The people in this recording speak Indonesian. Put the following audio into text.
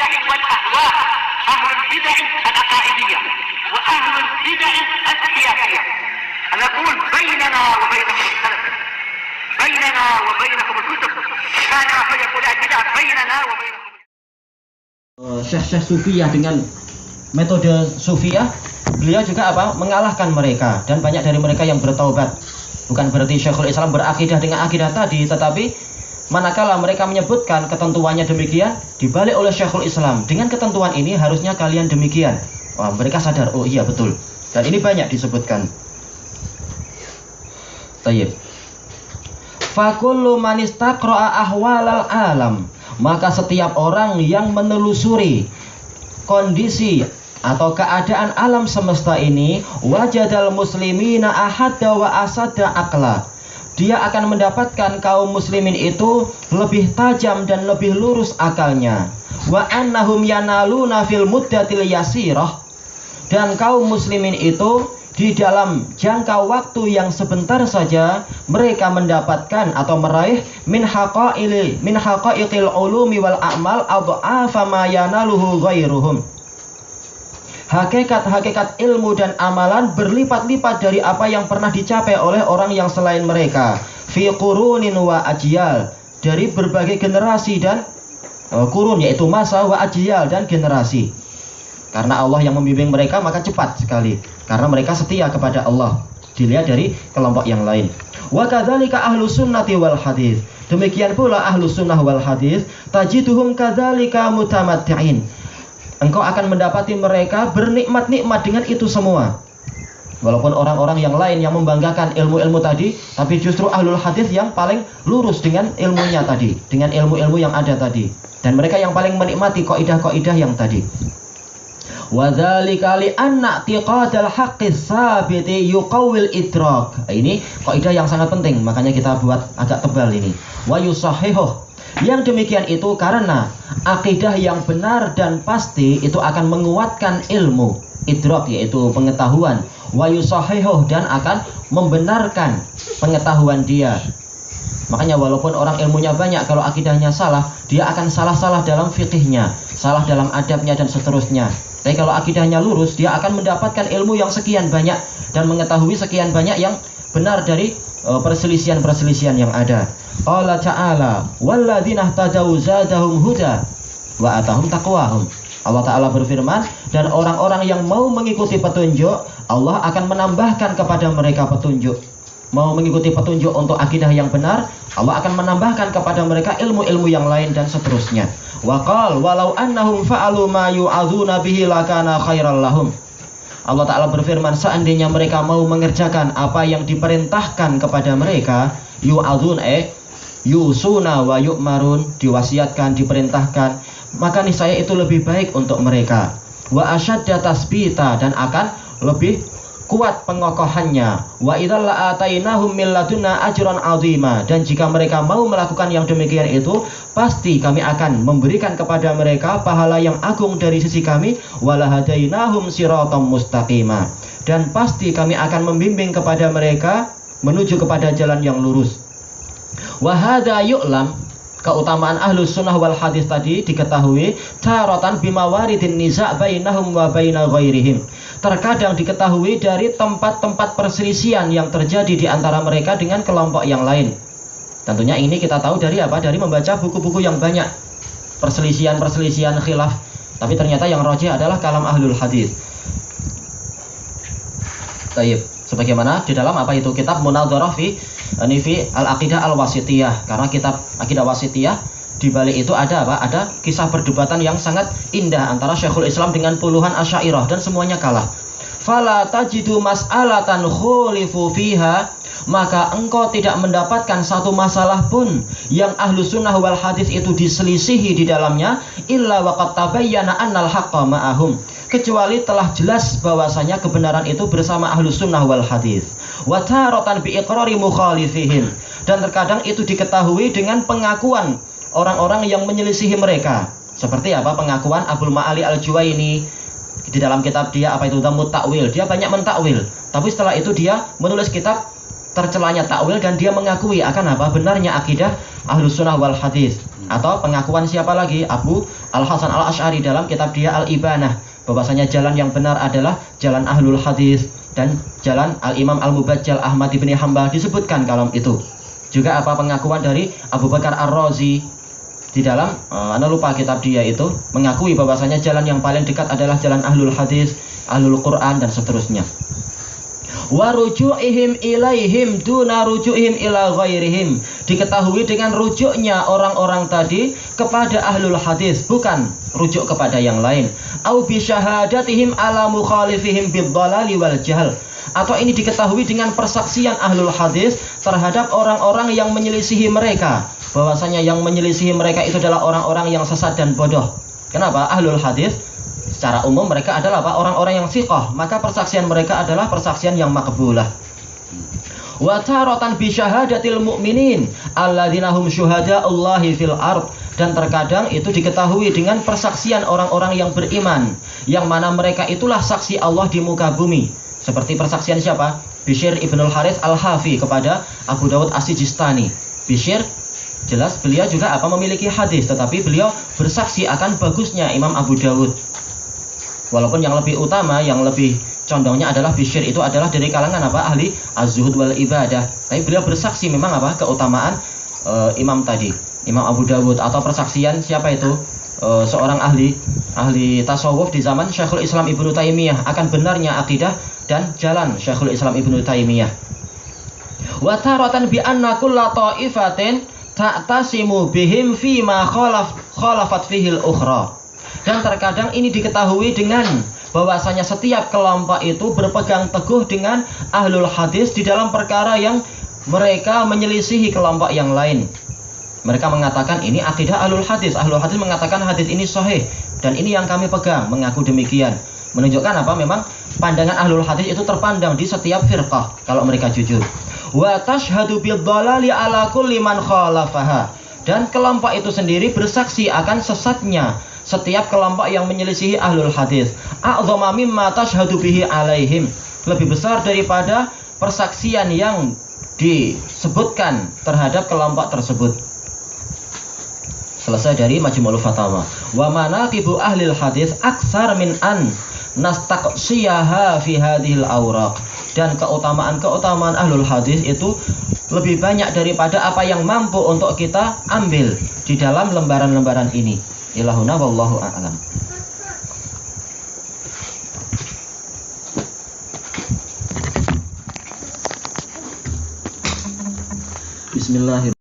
البدع والأهواء، أهل البدع العقائدية وأهل البدع السياسية. نقول بيننا وبينكم السلف، بيننا وبينكم الكتب، كان فيقول البدع بيننا وبينكم. Syekh-syekh Sufiyah dengan metode Sufiyah, beliau juga mengalahkan mereka, dan banyak dari mereka yang bertaubat. Bukan berarti Syekhul Islam berakidah dengan akidah tadi, tetapi manakala mereka menyebutkan ketentuannya demikian, dibalik oleh Syekhul Islam, dengan ketentuan ini harusnya kalian demikian. Wah, mereka sadar, oh iya betul. Dan ini banyak disebutkan. Tayyib. Fakullu man istaqra'a ahwalal alam, maka setiap orang yang menelusuri kondisi atau keadaan alam semesta ini, wajadal muslimina ahadda wa asadda aqla, dia akan mendapatkan kaum muslimin itu lebih tajam dan lebih lurus akalnya. Wa annahum yanaluna fil muddatil yasirah, dan kaum muslimin itu di dalam jangka waktu yang sebentar saja mereka mendapatkan atau meraih min haqaiqil ulumi wal a'mal adhafa ma yanaluhu ghairuhum, hakikat-hakikat ilmu dan amalan berlipat-lipat dari apa yang pernah dicapai oleh orang yang selain mereka, fi qurunin wa ajyal, dari berbagai generasi dan kurun, yaitu masa, wa ajyal, dan generasi. Karena Allah yang membimbing mereka, maka cepat sekali, karena mereka setia kepada Allah, dilihat dari kelompok yang lain. Wa kadzalika ahlus sunnati wal hadis, demikian pula ahlus sunnah wal hadis, tajiduhum kadzalika mutamatti'in, engkau akan mendapati mereka bernikmat-nikmat dengan itu semua. Walaupun orang-orang yang lain yang membanggakan ilmu-ilmu tadi, tapi justru ahlul hadis yang paling lurus dengan ilmunya tadi, dengan ilmu-ilmu yang ada tadi, dan mereka yang paling menikmati kaidah-kaidah yang tadi. Wa dzalika li anna i'tiqadal haqqi tsabiti yuqawwil idrak. Ini kaidah yang sangat penting, makanya kita buat agak tebal ini. Wa yusahihuh, yang demikian itu karena akidah yang benar dan pasti itu akan menguatkan ilmu idrak, yaitu pengetahuan. Wa yusahihuh, dan akan membenarkan pengetahuan dia. Makanya walaupun orang ilmunya banyak, kalau akidahnya salah, dia akan salah-salah dalam fikihnya, salah dalam adabnya, dan seterusnya. Tapi kalau akidahnya lurus, dia akan mendapatkan ilmu yang sekian banyak dan mengetahui sekian banyak yang benar dari perselisihan-perselisihan yang ada. Qala ta'ala walladzina ihtadaw zadahum huda wa atahum taqwahum. Allah Ta'ala berfirman, dan orang-orang yang mau mengikuti petunjuk, Allah akan menambahkan kepada mereka petunjuk. Mau mengikuti petunjuk untuk akidah yang benar, Allah akan menambahkan kepada mereka ilmu-ilmu yang lain, dan seterusnya. Wa qala walau annahum fa'alu ma yu'adzuna bihi lakana khairal lahum. Allah Ta'ala berfirman, seandainya mereka mau mengerjakan apa yang diperintahkan kepada mereka, yu'adzun yusuna wa yu'marun, diwasiatkan, diperintahkan, maka niscaya itu lebih baik untuk mereka. Wa asyadda tasbita, dan akan lebih kuat pengokohannya. Wa idzal la'atainahum min ladunna ajran 'azima, dan jika mereka mau melakukan yang demikian itu, pasti kami akan memberikan kepada mereka pahala yang agung dari sisi kami. Wa lahadainahum siratal mustaqima, dan pasti kami akan membimbing kepada mereka menuju kepada jalan yang lurus. Wa hadza yu'lam, keutamaan ahlus sunnah wal hadis tadi diketahui taratan bimawaridin niza' bainahum wa baina ghairihim, terkadang diketahui dari tempat-tempat perselisihan yang terjadi di antara mereka dengan kelompok yang lain. Tentunya ini kita tahu dari apa? Dari membaca buku-buku yang banyak, perselisihan-perselisihan khilaf, tapi ternyata yang rajih adalah kalam ahlul hadis. Tayyib, sebagaimana di dalam apa itu kitab Munadharah fi al-Aqidah al-Wasithiyah, karena kitab Aqidah Wasithiyah di balik itu ada apa? Ada kisah perdebatan yang sangat indah antara Syekhul Islam dengan puluhan Asy'ariyah, dan semuanya kalah. Fala tajidu mas'alatan khulifu fiha, maka engkau tidak mendapatkan satu masalah pun yang ahlus sunnah wal hadis itu diselisihi di dalamnya, illa waqad tabayyana annal haqqa ma'ahum, kecuali telah jelas bahwasanya kebenaran itu bersama ahlus sunnah wal hadis. Wa taratan bi iqrari mukhalifihim, dan terkadang itu diketahui dengan pengakuan orang-orang yang menyelisihi mereka. Seperti apa pengakuan Abul Ma'ali Al-Juwaini di dalam kitab dia apa itu Dhammut Ta'wil. Dia banyak mentakwil, tapi setelah itu dia menulis kitab tercelanya takwil, dan dia mengakui akan apa? Benarnya akidah ahlus sunnah wal hadis. Atau pengakuan siapa lagi? Abu Al-Hasan Al-Asy'ari dalam kitab dia Al-Ibanah, bahwasanya jalan yang benar adalah jalan ahlul hadis, dan jalan Al-Imam Al-Mubajjal Ahmad ibn Hanbal disebutkan kalam itu. Juga apa pengakuan dari Abu Bakar Ar-Razi di dalam anda lupa kitab dia itu, mengakui bahwasanya jalan yang paling dekat adalah jalan ahlul hadis, ahlul Quran, dan seterusnya. Wa ruju'ihim ilaihim duna ruju'ihim ila ghairihim, diketahui dengan rujuknya orang-orang tadi kepada ahlul hadis, bukan rujuk kepada yang lain. Au bi syahadatihim ala mukhalifihim bid-dhalali wal jahl, atau ini diketahui dengan persaksian ahlul hadis terhadap orang-orang yang menyelisihi mereka, bahwasanya yang menyelisihi mereka itu adalah orang-orang yang sesat dan bodoh. Kenapa? Ahlul hadis secara umum mereka adalah apa? Orang-orang yang siqah, maka persaksian mereka adalah persaksian yang makbulah. Wa taratan bi syahadatil mu'minin alladzina hum syuhada'ullahi fil ard, dan terkadang itu diketahui dengan persaksian orang-orang yang beriman, yang mana mereka itulah saksi Allah di muka bumi. Seperti persaksian siapa? Bishr ibnul Harith al-Hafi kepada Abu Dawud As-Sijistani. Bishr jelas beliau juga apa? Memiliki hadis, tetapi beliau bersaksi akan bagusnya Imam Abu Dawud. Walaupun yang lebih utama, yang lebih condongnya adalah Bishr itu adalah dari kalangan apa? Ahli az-zuhud wal ibadah. Tapi beliau bersaksi memang apa? Keutamaan imam tadi, Imam Abu Dawud. Atau persaksian siapa itu? Seorang ahli tasawuf di zaman Syekhul Islam Ibnu Taimiyah akan benarnya akidah dan jalan Syekhul Islam Ibnu Taimiyah. Wa taratan bi anna kulla ta'ifatin ta'tasimu bihim fi ma khalafat fihi al-ukhra. Dan terkadang ini diketahui dengan bahwasanya setiap kelompok itu berpegang teguh dengan ahlul hadis di dalam perkara yang mereka menyelisihi kelompok yang lain. Mereka mengatakan ini akidah ahlul hadis. Ahlul hadis mengatakan hadis ini sahih dan ini yang kami pegang, mengaku demikian. Menunjukkan apa? Memang pandangan ahlul hadis itu terpandang di setiap firqah kalau mereka jujur. Wa tashhadu bid-dhalali ala kulli man khalafaha, dan kelompok itu sendiri bersaksi akan sesatnya setiap kelompok yang menyelisihi ahlul hadis. A'dhama mimma tashhadu bihi alaihim, lebih besar daripada persaksian yang disebutkan terhadap kelompok tersebut. Selesai dari Majmu'ul Fatawa. Wa manaqibu ahlil hadis aksar min an nastaqsiyaha fi hadhil awraq, dan keutamaan ahlul hadis itu lebih banyak daripada apa yang mampu untuk kita ambil di dalam lembaran-lembaran ini. Ilahuna wallahu a'lam. Bismillahirrahmanirrahim.